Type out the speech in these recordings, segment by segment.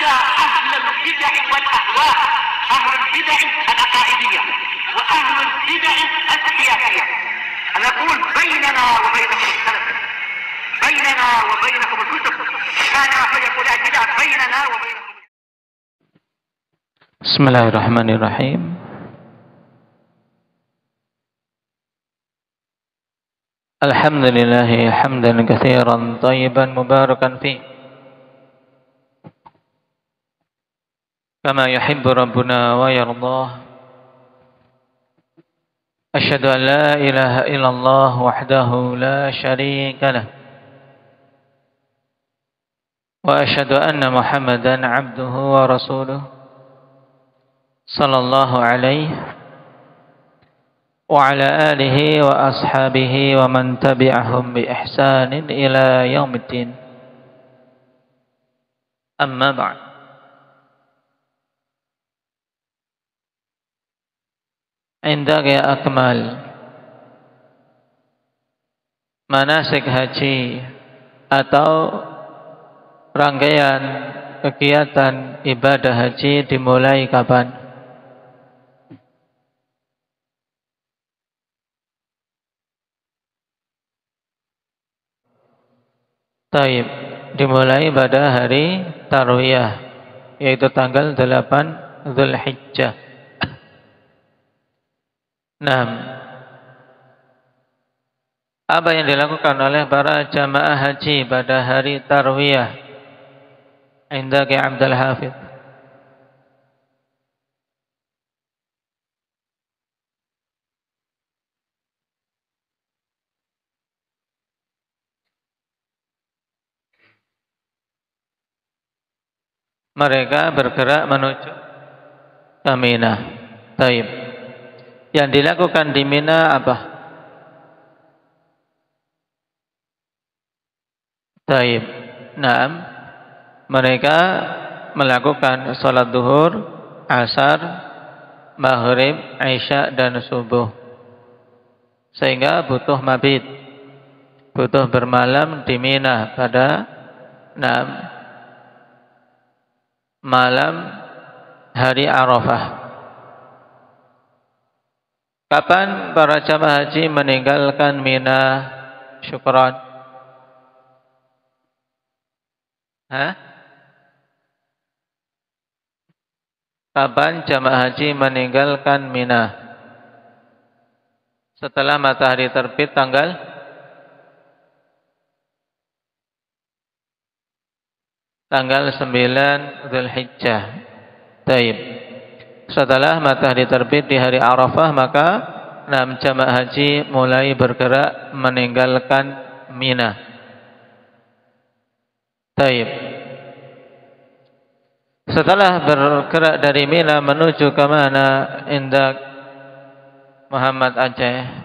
حتى أهل البدع والأهواء، أهل البدع العقائدية وأهل البدع السياسية. أنا أقول بيننا وبينكم السلف، بيننا وبينكم الكتب، كان فيقول البدع بيننا وبينكم. بسم الله الرحمن الرحيم. الحمد لله حمدا كثيرا طيبا مباركا فيه كما يحب ربنا ويرضاه. أشهد أن لا إله إلا الله وحده لا شريك له، وأشهد أن محمدا عبده ورسوله صلى الله عليه وعلى آله وأصحابه ومن تبعهم بإحسان إلى يوم الدين. أما بعد، عندك أكمل manasik haji atau rangkaian kegiatan ibadah haji dimulai kapan? Taib, dimulai pada hari Tarwiyah, yaitu tanggal 8 Zulhijjah. 6. Apa yang dilakukan oleh para jamaah haji pada hari Tarwiyah? Indaki Abdul Hafidh. Mereka bergerak menuju ke Mina. Taib. Yang dilakukan di Mina apa? Taib. 6. Mereka melakukan salat duhur, asar, maghrib, isya dan subuh. Sehingga butuh mabit, butuh bermalam di Mina pada 6 malam hari Arafah. Kapan para jamaah haji meninggalkan Mina? Syukran. Kapan jamaah haji meninggalkan Mina? Setelah matahari terbit tanggal tanggal 9 Zulhijjah. Taib. Setelah matahari terbit di hari Arafah, maka 6 jamaah haji mulai bergerak meninggalkan Mina. Taib. Setelah bergerak dari Mina menuju ke mana? Indak Muhammad Aceh.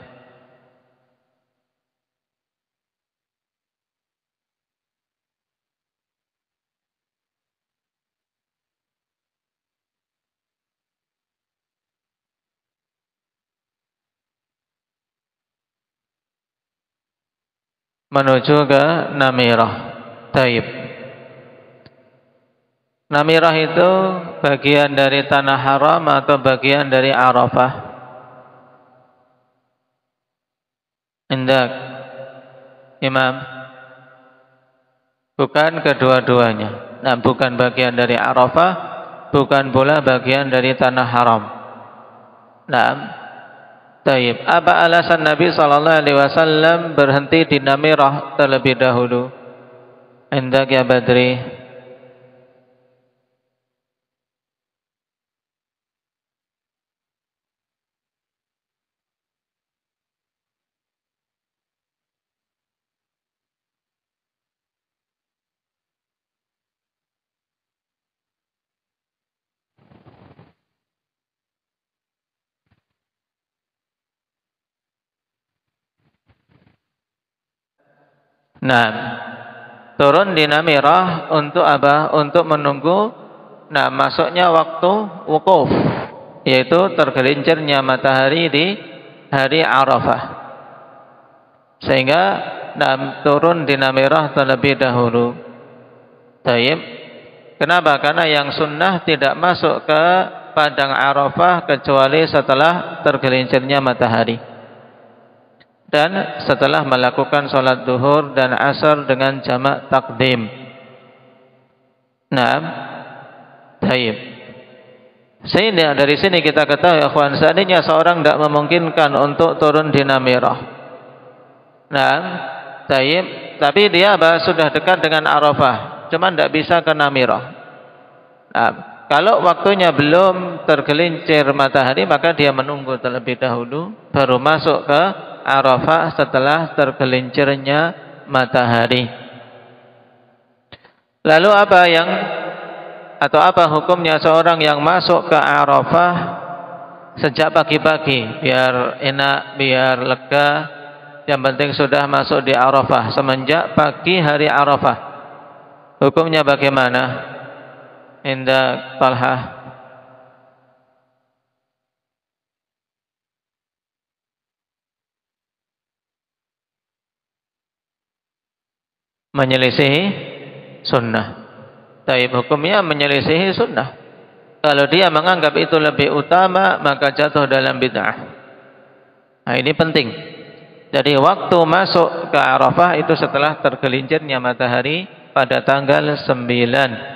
Menuju ke Namirah. Taib. Namirah itu bagian dari tanah haram atau bagian dari Arafah? Indak Imam. Bukan kedua-duanya. Nah, bukan bagian dari Arafah, bukan pula bagian dari tanah haram. Nah, taib. Apa alasan Nabi SAW berhenti di Namirah terlebih dahulu? Indak ya Badri. Nah, turun di Namirah untuk apa? Untuk menunggu masuknya waktu wukuf, yaitu tergelincirnya matahari di hari Arafah. Sehingga turun di Namirah terlebih dahulu. Taib. Kenapa? Karena yang sunnah tidak masuk ke padang Arafah kecuali setelah tergelincirnya matahari dan setelah melakukan sholat duhur dan asar dengan jamak takdim. Naam, baik. Sehingga dari sini kita ketahui, ikhwan, seandainya seorang tidak memungkinkan untuk turun di Namirah. Naam, baik. Tapi dia sudah dekat dengan Arafah, cuma tidak bisa ke Namirah. Nah, kalau waktunya belum tergelincir matahari, maka dia menunggu terlebih dahulu baru masuk ke Arafah setelah tergelincirnya matahari. Lalu apa hukumnya seorang yang masuk ke Arafah sejak pagi-pagi, biar enak, biar lega, yang penting sudah masuk di Arafah semenjak pagi hari Arafah. Hukumnya bagaimana? Indah Talha. Menyelisihi sunnah. Tapi hukumnya menyelisihi sunnah. Kalau dia menganggap itu lebih utama, maka jatuh dalam bid'ah. Nah, ini penting. Jadi waktu masuk ke Arafah itu setelah tergelincirnya matahari pada tanggal 9.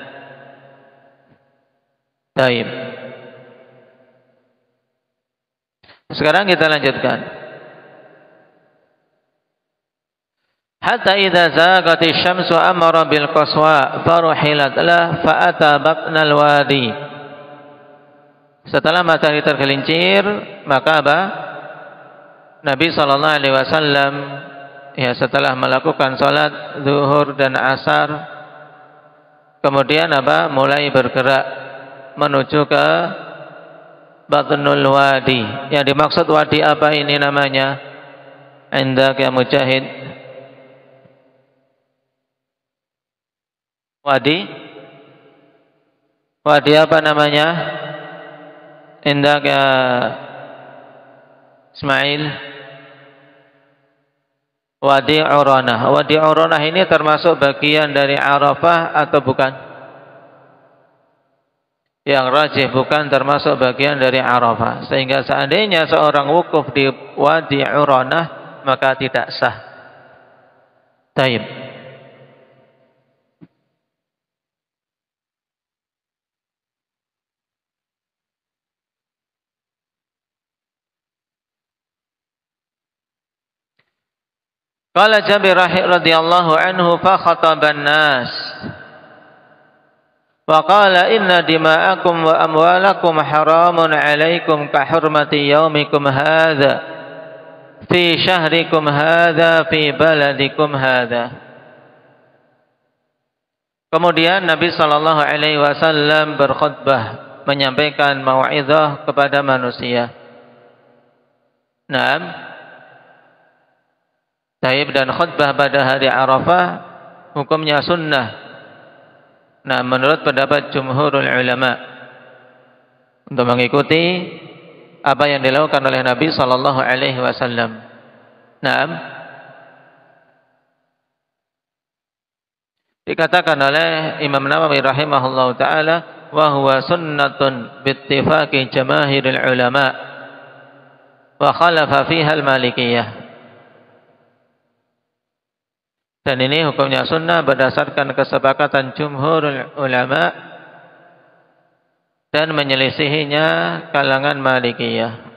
Baik. Sekarang kita lanjutkan. Hatta idza zagati syamsu amara bil qaswa faruhilat lah fa ata batnal wadi. Setelah matahari tergelincir, maka Nabi sallallahu alaihi wasallam setelah melakukan salat zuhur dan asar, kemudian mulai bergerak menuju ke batnul wadi. Yang dimaksud wadi apa ini namanya? Indak ya Mujahid. Wadi apa namanya? Indak ya Ismail. Wadi Uranah. Wadi Uranah ini termasuk bagian dari Arafah atau bukan? Yang rajih bukan termasuk bagian dari Arafah. Sehingga seandainya seorang wukuf di Wadi Uranah, maka tidak sah. Taib. Qala Jabir radhiyallahu anhu fa khataban nas wa qala inna dima'akum wa amwalakum haramun 'alaikum ka hurmati yaumikum hadza fi syahrikum hadza fi baladikum hadza. Kemudian Nabi sallallahu alaihi wasallam berkhutbah, menyampaikan mau'izah kepada manusia. Naam. Taib, dan khutbah pada hari Arafah hukumnya sunnah. Nah, menurut pendapat jumhurul ulama, untuk mengikuti apa yang dilakukan oleh Nabi sallallahu alaihi wasallam. Naam. Dikatakan oleh Imam Nawawi rahimahullahu taala, wa huwa sunnatun bittifaqi jamaahiril ulama wa khalafa fiha al-malikiyah. Dan ini hukumnya sunnah berdasarkan kesepakatan jumhurul ulama dan menyelisihinya kalangan Malikiyah.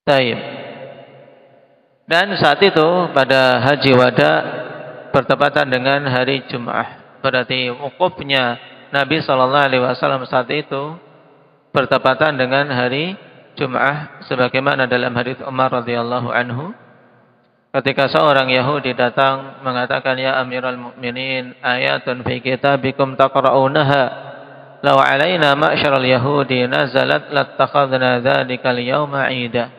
Baik. Dan saat itu pada haji wada bertepatan dengan hari Jum'ah. Berarti wukufnya Nabi SAW saat itu bertepatan dengan hari Jum'ah, sebagaimana dalam hadits Umar radhiyallahu anhu, ketika seorang Yahudi datang mengatakan, ya Amirul Mukminin, ayatun fi kitabikum taqra'unaha law alaina ma'syaral yahudi nazalat lattakhadna dzalikal yawma 'ida.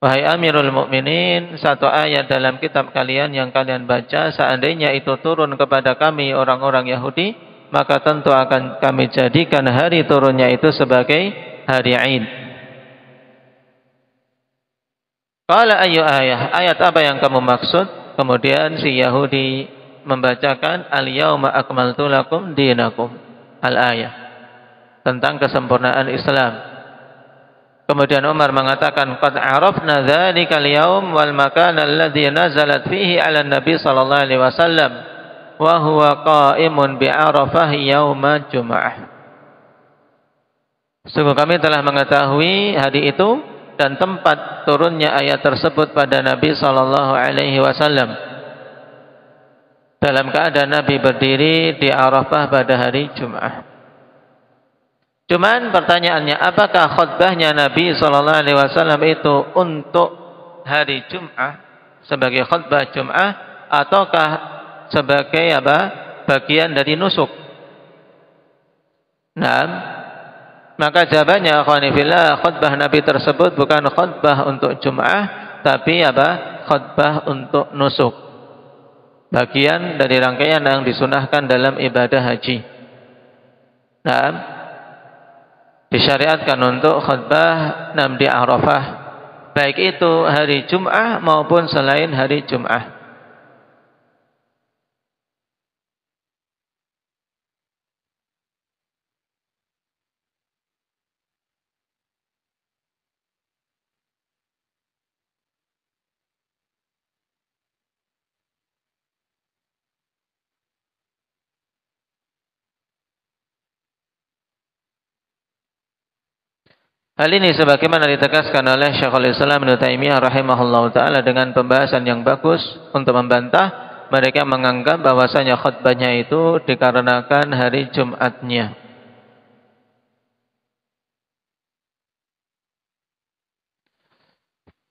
Wahai Amirul Mukminin, satu ayat dalam kitab kalian yang kalian baca, seandainya itu turun kepada kami orang-orang Yahudi, maka tentu akan kami jadikan hari turunnya itu sebagai hari Id. Qala ayyu ayah, ayat apa yang kamu maksud? Kemudian si Yahudi membacakan al-yauma akmaltu lakum dinakum, al-ayah, tentang kesempurnaan Islam. Kemudian Umar mengatakan, qad arafna dzalika al-yaum wal makan alladhi nazalat fihi 'ala an-nabi sallallahu alaihi wasallam wa huwa qa'imun bi Arafah yauma Jum'ah. Sungguh kami telah mengetahui hari itu dan tempat turunnya ayat tersebut pada Nabi sallallahu alaihi wasallam dalam keadaan Nabi berdiri di Arafah pada hari Jum'ah. Cuman pertanyaannya, apakah khutbahnya Nabi sallallahu alaihi wasallam itu untuk hari Jum'ah sebagai khutbah Jum'ah ataukah sebagai bagian dari nusuk? Nah, maka jawabannya akhwani fillah, khutbah Nabi tersebut bukan khutbah untuk Jum'ah, tapi khutbah untuk nusuk, bagian dari rangkaian yang disunahkan dalam ibadah haji. Nah, disyariatkan untuk khutbah di Arafah, baik itu hari Jum'ah maupun selain hari Jum'ah. Hal ini sebagaimana ditegaskan oleh Syekhul Islam Ibnu Taimiyah rahimahullahu taala dengan pembahasan yang bagus untuk membantah mereka menganggap bahwasanya khutbahnya itu dikarenakan hari Jumatnya.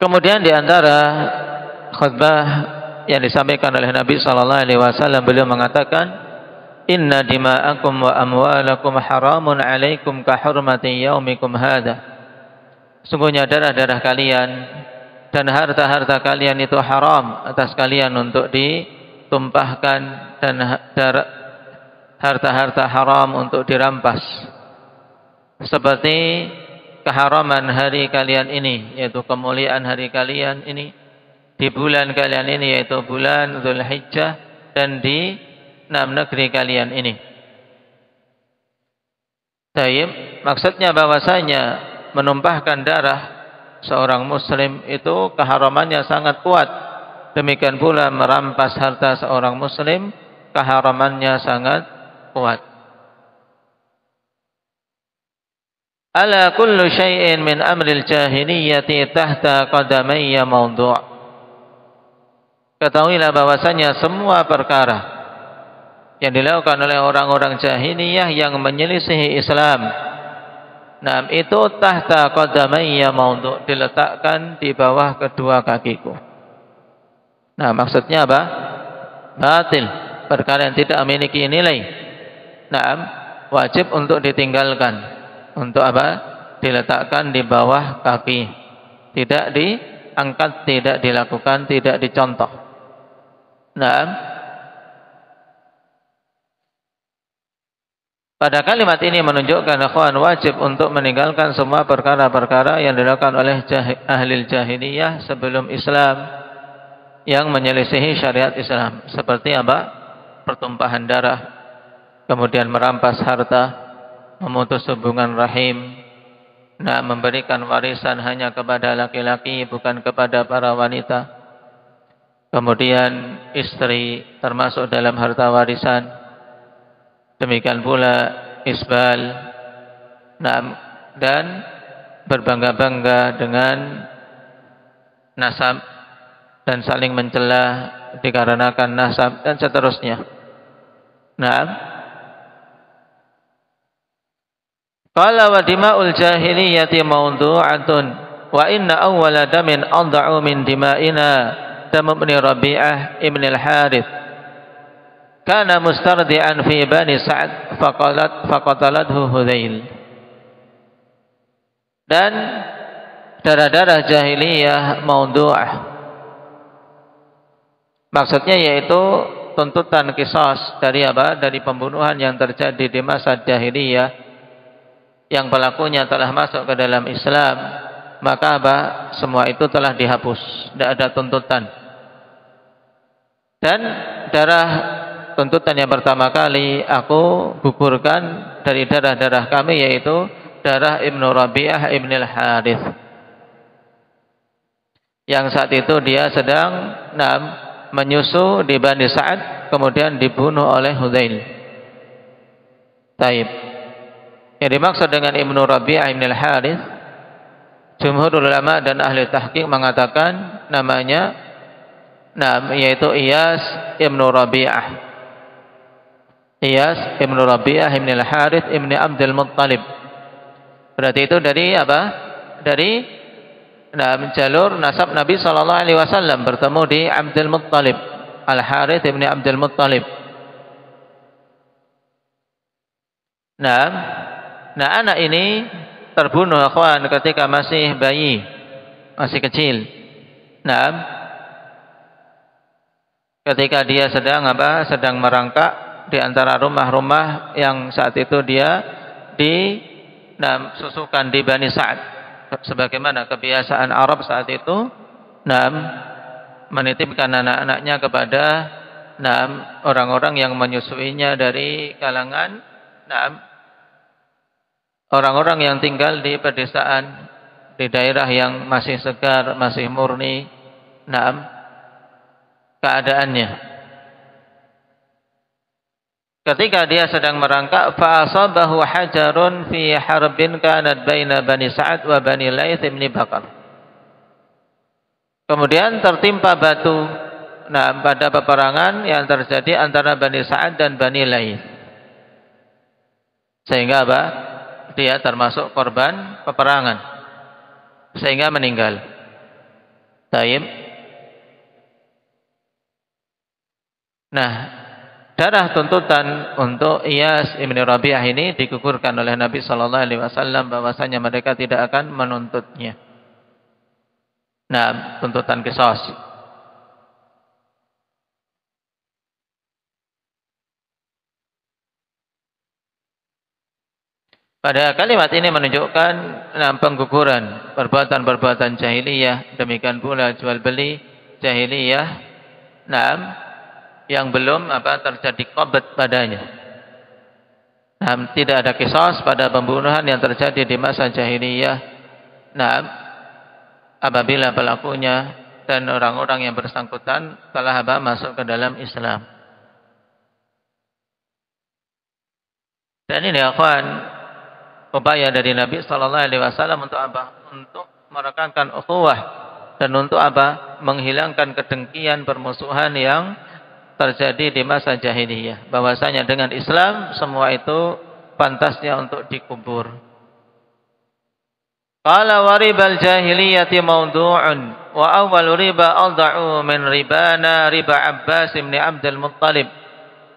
Kemudian di antara khutbah yang disampaikan oleh Nabi sallallahu alaihi wasallam, beliau mengatakan, "Inna dima'akum wa amwalakum haramun 'alaikum ka hurmati yaumikum hadza." Sungguhnya darah-darah kalian dan harta-harta kalian itu haram atas kalian untuk ditumpahkan, dan harta-harta haram untuk dirampas, seperti keharaman hari kalian ini, yaitu kemuliaan hari kalian ini di bulan kalian ini, yaitu bulan Dzulhijjah, dan di negeri kalian ini. Tayyib, maksudnya bahwasanya menumpahkan darah seorang muslim itu keharamannya sangat kuat. Demikian pula merampas harta seorang muslim keharamannya sangat kuat. Ala kullu syai'in min amril jahiliyati tahta qadamayya mawdu'. Ketahuilah bahwasanya semua perkara yang dilakukan oleh orang-orang jahiliyah yang menyelisihi Islam, nah, itu tahta qadamayya mawdu', diletakkan di bawah kedua kakiku. Nah, maksudnya apa? Batil, perkara yang tidak memiliki nilai. Nah, wajib untuk ditinggalkan. Untuk apa? Diletakkan di bawah kaki. Tidak diangkat, tidak dilakukan, tidak dicontoh. Nah, pada kalimat ini menunjukkan akhwan wajib untuk meninggalkan semua perkara-perkara yang dilakukan oleh ahli jahiliyah sebelum Islam yang menyelisihi syariat Islam, seperti apa? Pertumpahan darah, kemudian merampas harta, memutus hubungan rahim, nah, memberikan warisan hanya kepada laki-laki bukan kepada para wanita, kemudian istri termasuk dalam harta warisan. Demikian pula isbal, dan berbangga-bangga dengan nasab dan saling mencela dikarenakan nasab, dan seterusnya. Qala wa dima'ul jahiliyati mawdu'atun wa inna awwala damin adha'u min dima'ina damu ibn Rabi'ah ibn al-Harith kana mustardi'an fi Bani Sa'ad faqatalathu Hudzail. Dan darah-darah jahiliyah maudhu'ah. Maksudnya yaitu tuntutan qisas dari apa? Dari pembunuhan yang terjadi di masa jahiliyah yang pelakunya telah masuk ke dalam Islam, maka apa? Semua itu telah dihapus, tidak ada tuntutan. Dan darah tuntutan yang pertama kali aku gugurkan dari darah-darah kami, yaitu darah Ibnu Rabi'ah Ibn al-Harith, yang saat itu dia sedang menyusu di Bani Sa'ad, kemudian dibunuh oleh Hudzail. Taib. Yang dimaksud dengan Ibnu Rabi'ah Ibn al-Harith, jumhur ulama dan ahli tahqiq mengatakan namanya yaitu Iyas Ibnu Rabi'ah. Iyas Ibnu Rabi'ah Ibn al-Harith Ibn Abdul Muttalib. Berarti itu dari apa? Dari jalur nasab Nabi sallallahu alaihi wasallam, bertemu di Abdul Muttalib, Al-Harith Ibn Abdul Muttalib. Nah, anak ini terbunuh akhwan ketika masih bayi, masih kecil. Ketika dia sedang merangkak di antara rumah-rumah yang saat itu dia disusukan di Bani Sa'ad, sebagaimana kebiasaan Arab saat itu, menitipkan anak-anaknya kepada orang-orang yang menyusuinya dari kalangan orang-orang yang tinggal di pedesaan, di daerah yang masih segar, masih murni keadaannya. Ketika dia sedang merangkak, fa asabahu hajarun fi harbin kanat baina Bani Sa'ad wa Bani Laits bin Bakar. Kemudian tertimpa batu pada peperangan yang terjadi antara Bani Sa'ad dan Bani Laits. Sehingga apa? Dia termasuk korban peperangan, sehingga meninggal. Taib. Darah tuntutan untuk Iyas Ibn Rabi'ah ini digugurkan oleh Nabi sallallahu alaihi wasallam, bahwasanya mereka tidak akan menuntutnya. Tuntutan qisas. Pada kalimat ini menunjukkan pengguguran perbuatan-perbuatan jahiliyah, demikian pula jual beli jahiliyah yang belum terjadi qabd padanya. Tidak ada qisas pada pembunuhan yang terjadi di masa jahiliyah apabila pelakunya dan orang-orang yang bersangkutan telah masuk ke dalam Islam. Dan ini akhwan, upaya dari Nabi sallallahu alaihi wasallam untuk apa? Untuk merekankan ukhuwah dan untuk apa? Menghilangkan kedengkian, permusuhan yang terjadi di masa jahiliyah, bahwasanya dengan Islam semua itu pantasnya untuk dikubur. Qala wa ribal jahiliyati mawdu'un wa awwal riba alda'u min ribana riba Abbas bin Abdul Muttalib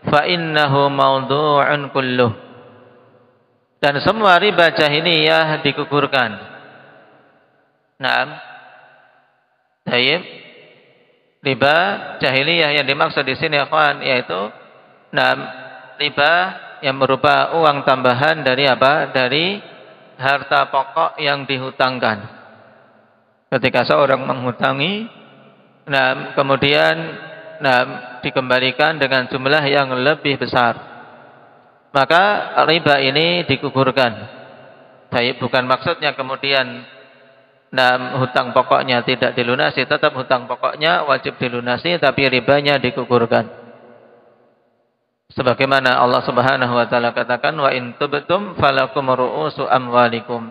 fa innahu mawdu'un kulluh. Dan semua riba jahiliyah digugurkan. Tayyib. Riba jahiliyah yang dimaksud di sini akhwan, yaitu riba yang berupa uang tambahan dari apa? Dari harta pokok yang dihutangkan. Ketika seorang menghutangi, kemudian dikembalikan dengan jumlah yang lebih besar, maka riba ini digugurkan. Baik, bukan maksudnya kemudian hutang pokoknya tidak dilunasi, tetap hutang pokoknya wajib dilunasi, tapi ribanya digugurkan. Sebagaimana Allah Subhanahu wa taala katakan, wa in tubtum falakum ru'usu amwalikum.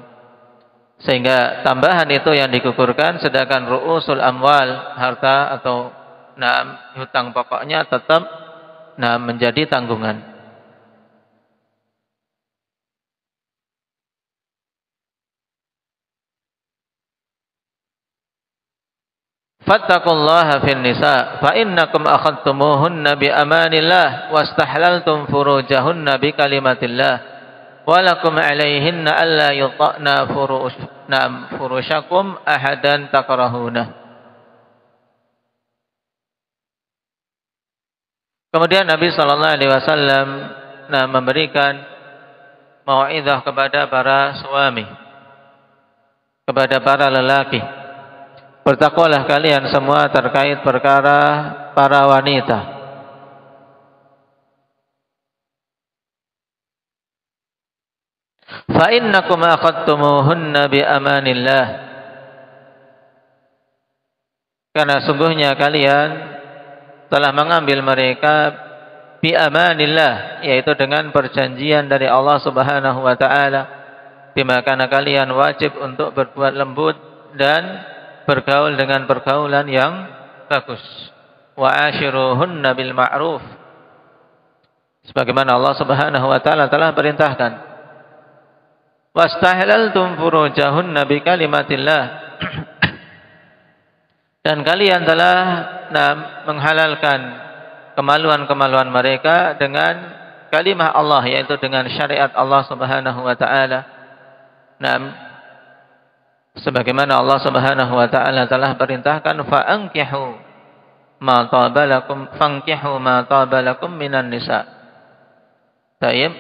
Sehingga tambahan itu yang digugurkan, sedangkan ru'usul amwal, harta atau hutang pokoknya tetap menjadi tanggungan. Fattaqullaha fin nisa fa innakum akhadtumuhunna bi amanillah wastahlaltum furujahunna bi kalimatillah walakum alaihinna alla yuta'na furushakum ahadan takrahuna. Kemudian Nabi sallallahu alaihi wasallam memberikan mau'izah kepada para suami, kepada para lelaki. Bertakwalah kalian semua terkait perkara para wanita. Fa innakum akhadtumuhunna bi amanillah. Karena sungguhnya kalian telah mengambil mereka bi amanillah, yaitu dengan perjanjian dari Allah Subhanahu wa taala, di mana kalian wajib untuk berbuat lembut dan bergaul dengan pergaulan yang bagus. Wa ashiruhunna bil ma'ruf. Sebagaimana Allah Subhanahu wa taala telah perintahkan. Wastahlaltum furujahunna bi kalimatillah. Dan kalian telah menghalalkan kemaluan-kemaluan mereka dengan kalimah Allah, yaitu dengan syariat Allah Subhanahu wa taala. Sebagaimana Allah Subhanahu wa taala telah perintahkan fankihu ma tabalakum minan nisa. Taib,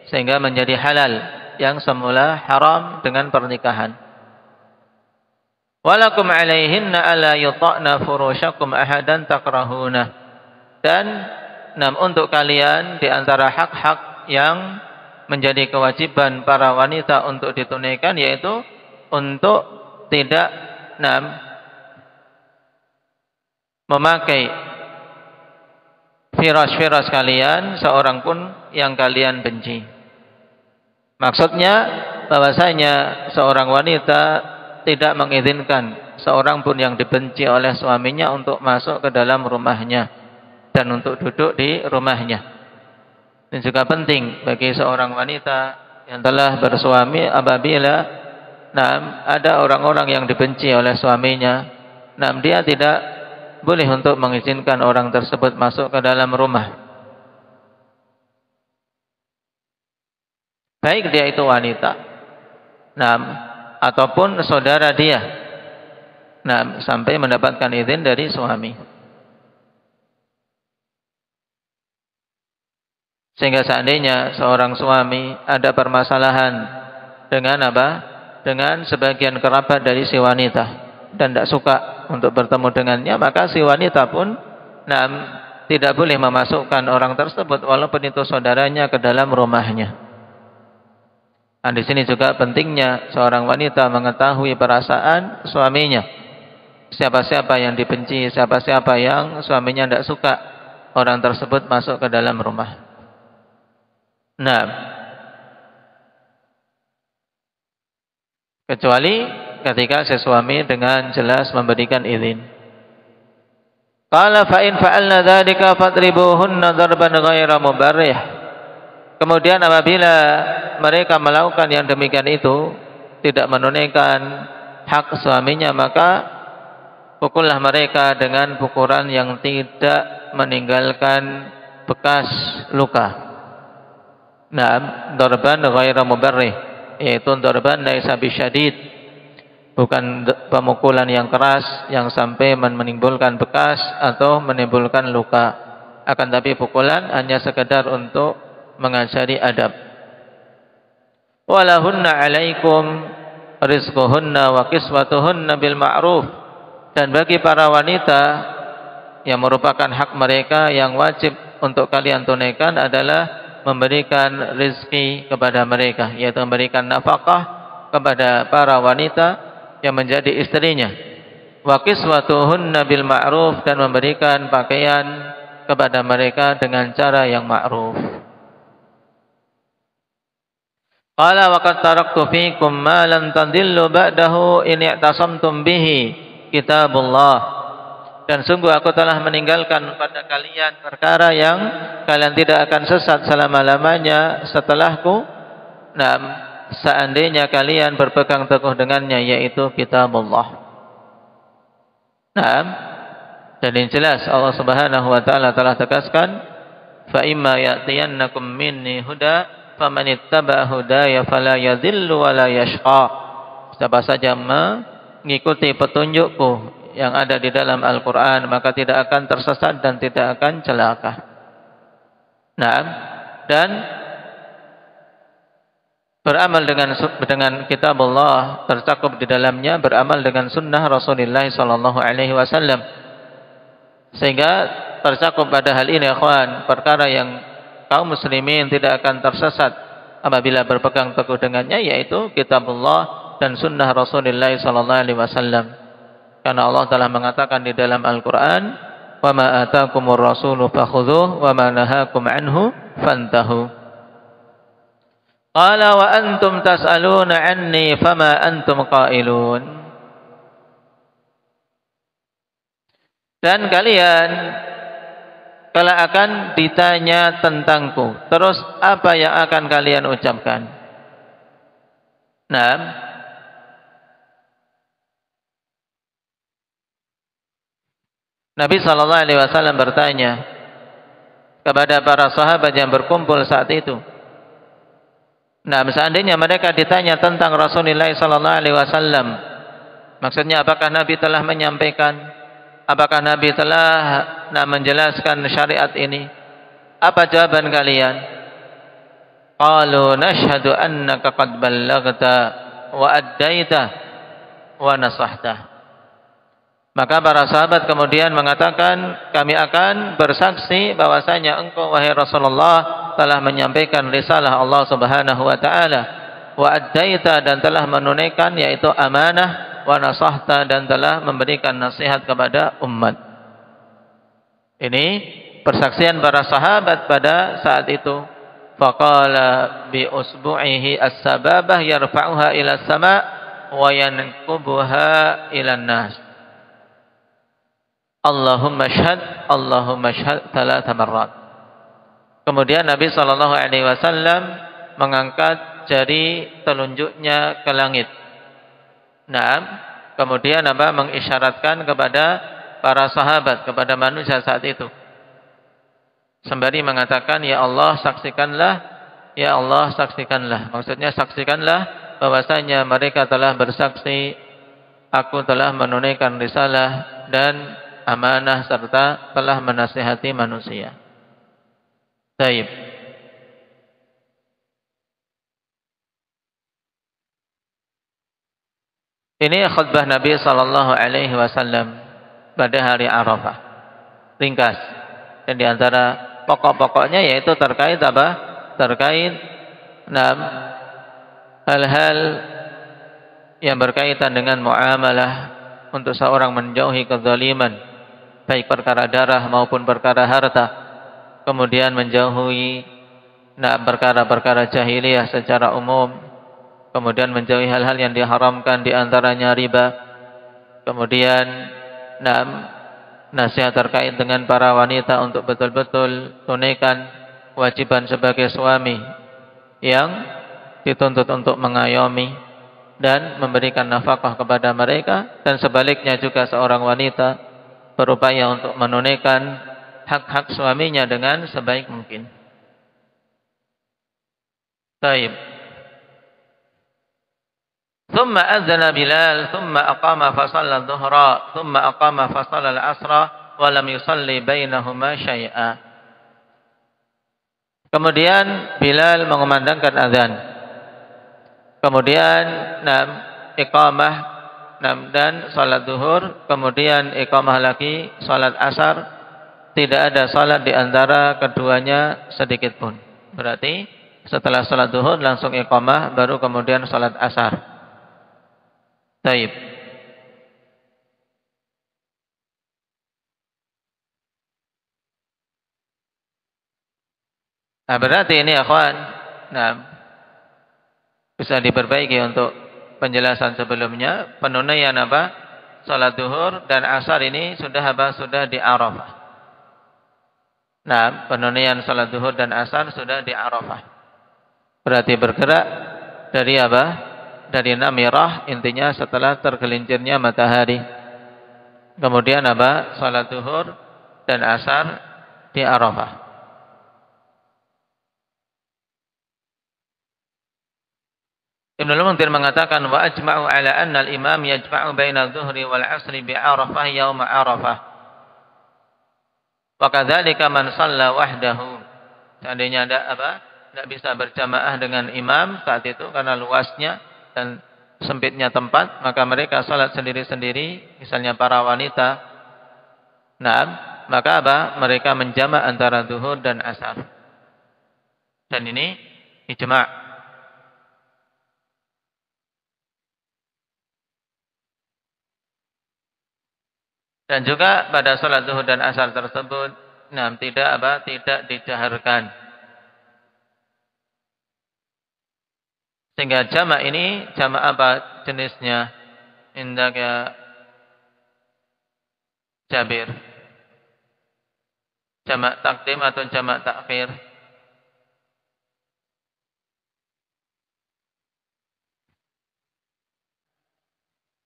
sehingga menjadi halal yang semula haram dengan pernikahan. Walakum alaihinna alla yuta'na furushakum ahadan takrahuna. Dan untuk kalian di antara hak-hak yang menjadi kewajiban para wanita untuk ditunaikan, yaitu untuk tidak memakai firas-firas kalian seorang pun yang kalian benci. Maksudnya bahwasanya seorang wanita tidak mengizinkan seorang pun yang dibenci oleh suaminya untuk masuk ke dalam rumahnya dan untuk duduk di rumahnya. Dan juga penting bagi seorang wanita yang telah bersuami, apabila ada orang-orang yang dibenci oleh suaminya, dia tidak boleh untuk mengizinkan orang tersebut masuk ke dalam rumah. Baik dia itu wanita, ataupun saudara dia, sampai mendapatkan izin dari suami. Sehingga seandainya seorang suami ada permasalahan dengan dengan sebagian kerabat dari si wanita dan tidak suka untuk bertemu dengannya, maka si wanita pun tidak boleh memasukkan orang tersebut walaupun itu saudaranya ke dalam rumahnya. Dan di sini juga pentingnya seorang wanita mengetahui perasaan suaminya. Siapa-siapa yang dibenci, siapa-siapa yang suaminya tidak suka orang tersebut masuk ke dalam rumah. Kecuali ketika si suami dengan jelas memberikan izin. Qala fa in fa'alna dzalika fadribuhunna darban ghaira mubarrih. Kemudian apabila mereka melakukan yang demikian itu, tidak menunaikan hak suaminya, maka pukullah mereka dengan pukulan yang tidak meninggalkan bekas luka. Darban ghairu mubarrih, yaitu darban laisa bisyadid, bukan pemukulan yang keras yang sampai menimbulkan bekas atau menimbulkan luka, akan tapi pukulan hanya sekedar untuk mengajari adab. Walahunna alaikum rizquhunna wa kiswatuhunna bil ma'ruf. Dan bagi para wanita yang merupakan hak mereka yang wajib untuk kalian tunaikan adalah memberikan rezeki kepada mereka, yaitu memberikan nafkah kepada para wanita yang menjadi istrinya. Wa kiswatuhunna bil ma'ruf, dan memberikan pakaian kepada mereka dengan cara yang ma'ruf. Qala wa qad taraktu fiikum ma lan tadillu ba'dahu in i'tasamtum bihi kitabullah. Dan sungguh aku telah meninggalkan pada kalian perkara yang kalian tidak akan sesat selama-lamanya setelahku, seandainya kalian berpegang teguh dengannya, yaitu kitabullah. Dan yang jelas Allah Subhanahu wa taala telah tegaskan, fa imma ya'tiyannakum minni huda faman ittaba'a hudaya fala yadhillu wa la yashqa. Siapa saja mengikuti petunjukku yang ada di dalam Al-Qur'an, maka tidak akan tersesat dan tidak akan celaka. Nah, dan beramal dengan kitab Allah, tercakup di dalamnya beramal dengan sunnah Rasulullah sallallahu alaihi wasallam. Sehingga tercakup pada hal ini ikhwan, perkara yang kaum muslimin tidak akan tersesat apabila berpegang teguh dengannya, yaitu kitabullah dan sunnah Rasulullah sallallahu alaihi wasallam. Karena Allah telah mengatakan di dalam Al-Qur'an, "Wa ma ataakumur rasulu fakhudhuhu wa ma nahakum anhu fantahu." Qala wa antum tas'aluna anni fama antum qailun. Dan kalian kalau akan ditanya tentangku, terus apa yang akan kalian ucapkan? Nah, Nabi sallallahu alaihi wasallam bertanya kepada para sahabat yang berkumpul saat itu. Nah, seandainya mereka ditanya tentang Rasulullah sallallahu alaihi wasallam, maksudnya apakah Nabi telah menyampaikan, apakah Nabi telah menjelaskan syariat ini? Apa jawaban kalian? Qalu nashhadu annaka qad ballaghta wa addaita wa nasahta. Maka para sahabat kemudian mengatakan, kami akan bersaksi bahwasanya engkau wahai Rasulullah telah menyampaikan risalah Allah Subhanahu wa taala, wa addaita, dan telah menunaikan yaitu amanah, wa nasahta, dan telah memberikan nasihat kepada umat. Ini persaksian para sahabat pada saat itu. Faqala bi usbu'ihi as-sababah yarfa'uha ila as-sama' wa yanqubuha ila an-nas. Allahumma syhad thalatha marrat. Kemudian Nabi sallallahu alaihi wasallam mengangkat jari telunjuknya ke langit. Nah, kemudian mengisyaratkan kepada para sahabat, kepada manusia saat itu, sembari mengatakan, ya Allah saksikanlah, ya Allah saksikanlah. Maksudnya saksikanlah bahwasanya mereka telah bersaksi aku telah menunaikan risalah dan amanah serta telah menasihati manusia. Baik. Ini khutbah Nabi sallallahu alaihi wasallam pada hari Arafah. Ringkas. Dan di antara pokok-pokoknya yaitu terkait apa? Terkait hal-hal yang berkaitan dengan muamalah untuk seorang menjauhi kezaliman, baik perkara darah maupun perkara harta. Kemudian menjauhi perkara-perkara jahiliyah secara umum. Kemudian menjauhi hal-hal yang diharamkan, di antaranya riba. Kemudian nasihat terkait dengan para wanita untuk betul-betul tunaikan kewajiban sebagai suami yang dituntut untuk mengayomi dan memberikan nafkah kepada mereka, dan sebaliknya juga seorang wanita berupaya untuk menunaikan hak-hak suaminya dengan sebaik mungkin. Baik. Thumma adzana Bilal, thumma aqama fa shalla adh-dhuhra, thumma aqama fa shalla al-'asra wa lam yusalli bainahuma syai'a. Kemudian Bilal mengumandangkan azan. Kemudian iqamah dan salat zuhur, kemudian iqamah lagi salat asar. Tidak ada salat di antara keduanya sedikit pun. Berarti setelah salat zuhur langsung iqamah, baru kemudian salat asar. Baik. Nah, berarti ini akhwan, bisa diperbaiki untuk penjelasan sebelumnya. Penunaian salat zuhur dan asar ini sudah sudah di Arafah. Nah, penunaian salat zuhur dan asar sudah di Arafah. Berarti bergerak dari dari namirah, intinya setelah tergelincirnya matahari. Kemudian salat zuhur dan asar di Arafah. Ibnul Munzir mengatakan wa ajma'u ala anna al-imam yajma'u baina adh-dhuhri wal 'asri bi Arafah yaum Arafah. Wa kadzalika man shalla wahdahu. Seandainya tidak bisa berjamaah dengan imam saat itu karena luasnya dan sempitnya tempat, maka mereka salat sendiri-sendiri, misalnya para wanita. Maka mereka menjamak antara zuhur dan asar. Dan ini ijma'. Dan juga pada salat zuhur dan asar tersebut, tidak dijaharkan. Sehingga jamak ini jamak apa jenisnya? Indaka Jabir. Jamak takdim atau jamak takhir?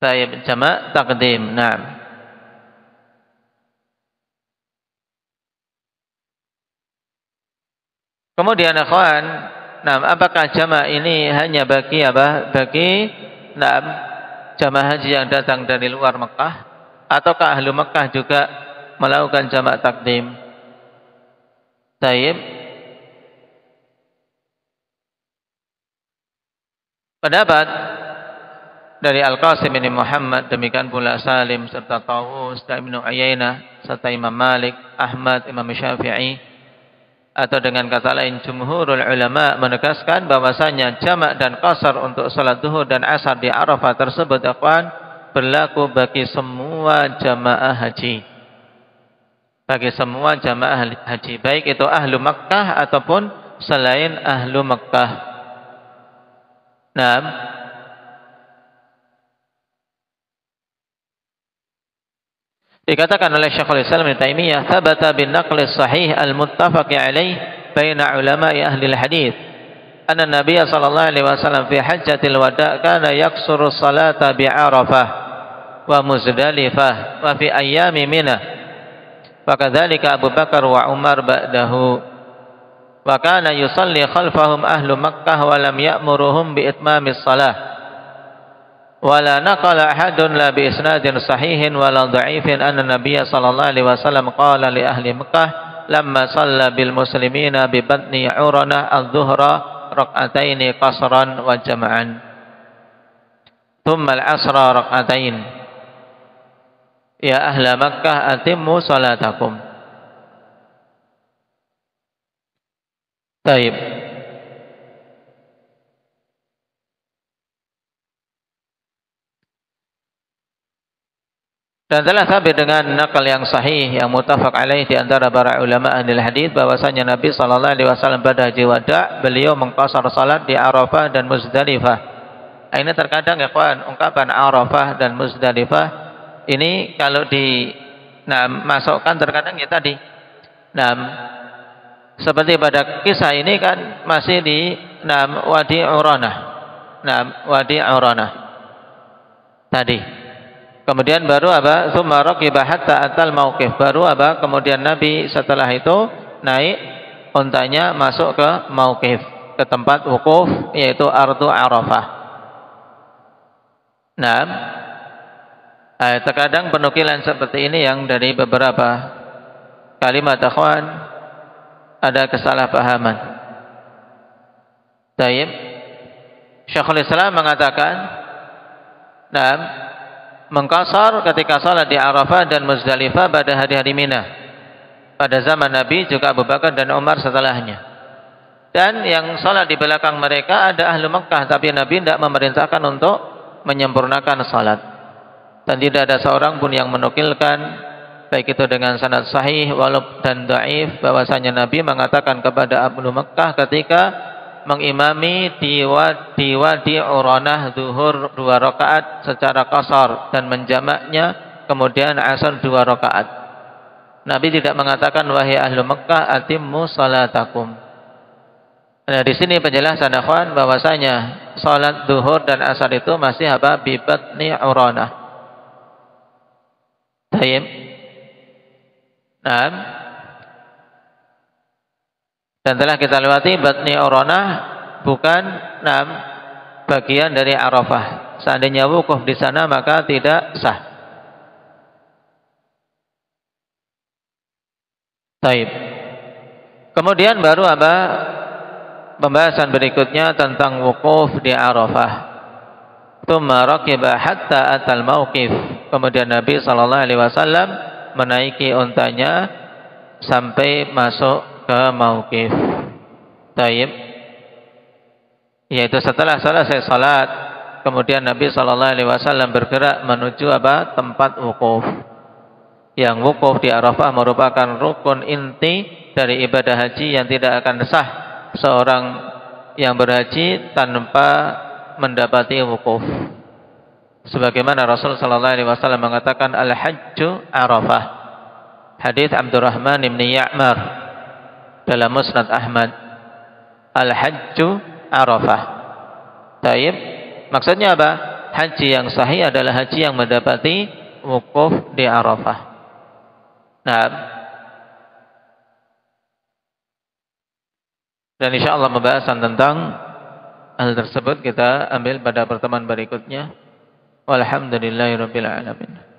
Baik, jamak takdim. Naam. Kemudian akhwan, apakah jamaah ini hanya bagi jamaah haji yang datang dari luar Mekah, ataukah ahlu Mekah juga melakukan jamaah takdim? Taib. Pendapat dari Al-Qasim bin Muhammad, demikian pula Salim serta Tawus dan Ibnu Uyainah serta Imam Malik, Ahmad, Imam Syafi'i, atau dengan kata lain jumhurul ulama menegaskan bahwasanya jamak dan qasar untuk salat zuhur dan asar di Arafah tersebut akan berlaku bagi semua jamaah haji. Bagi semua jamaah haji, baik itu ahlu Makkah ataupun selain ahlu Makkah. Dikatakan oleh Syekhul Islam Ibnu Taimiyah, "Thabata bin naqli sahih al-muttafaq alaih baina ulama'i ahli al-hadits, anna Nabiy sallallahu alaihi wasallam fi hajjatil wada' kana yaksuru salata bi Arafah wa Muzdalifah wa fi ayyami Mina. Wa kadzalika Abu Bakar wa Umar ba'dahu. Wa kana yusalli khalfahum ahlu Makkah wa lam ya'muruhum bi itmamis salah. ولا نقل أحد لا بإسناد صحيح ولا ضعيف أن النبي صلى الله عليه وسلم قال لأهل مكة لما صلى بالمسلمين ببطن عرنة الظهر ركعتين قصرا وجمعا ثم العصر ركعتين يا أهل مكة أتموا صلاتكم." طيب. Dan telah sabit dengan nakal yang sahih yang muttafaq alaih di antara para ulama ahli hadis bahwasanya Nabi sallallahu alaihi wasallam pada haji wada beliau mengqasar salat di Arafah dan Muzdalifah. Ini terkadang ya kawan, ungkapan Arafah dan Muzdalifah ini kalau masukkan terkadang ya tadi. Seperti pada kisah ini kan masih di Wadi Uranah. Wadi Uranah. Tadi. Kemudian baru Tsumma raqiba hatta atal mauqif. Baru kemudian Nabi setelah itu naik untanya masuk ke mauqif, ke tempat wukuf yaitu Ardu Arafah. Terkadang penukilan seperti ini yang dari beberapa kalimat akhwan ada kesalahpahaman. Taib. Syekhul Islam mengatakan mengqasar ketika salat di Arafah dan Muzdalifah pada hari-hari Mina pada zaman Nabi juga Abu Bakar dan Umar setelahnya. Dan yang salat di belakang mereka ada ahlu Makkah, tapi Nabi tidak memerintahkan untuk menyempurnakan salat. Dan tidak ada seorang pun yang menukilkan baik itu dengan sanad sahih walaupun dan dhaif bahwasanya Nabi mengatakan kepada ahlu Makkah ketika mengimami di Wadi Uranah zuhur 2 rakaat secara qasar dan menjamaknya kemudian asar 2 rakaat. Nabi tidak mengatakan wahai ahlu Makkah atimmu salatakum. Nah, di sini penjelasan akhwan bahwasanya salat zuhur dan asar itu masih bi batni Uranah. Baik. Dan telah kita lewati batni Uranah bukan bagian dari Arafah. Seandainya wukuf di sana maka tidak sah. Taib. Kemudian baru apa? Pembahasan berikutnya tentang wukuf di Arafah. Tsumma raqiba hatta atal mauqif. Kemudian Nabi sallallahu alaihi wasallam menaiki untanya sampai masuk ke mauqif. Taib. Yaitu setelah selesai salat, kemudian Nabi sallallahu alaihi wasallam bergerak menuju apa? Tempat wukuf. Yang wukuf di Arafah merupakan rukun inti dari ibadah haji yang tidak akan sah seorang yang berhaji tanpa mendapati wukuf. Sebagaimana Rasul sallallahu alaihi wasallam mengatakan al-hajju Arafah. Hadis Abdurrahman bin Ya'mar dalam Musnad Ahmad. Al-hajju Arafah. Taib. Maksudnya apa? Haji yang sahih adalah haji yang mendapati wukuf di Arafah. Nah, dan insyaallah pembahasan tentang hal tersebut kita ambil pada pertemuan berikutnya. Walhamdulillahirabbil alamin.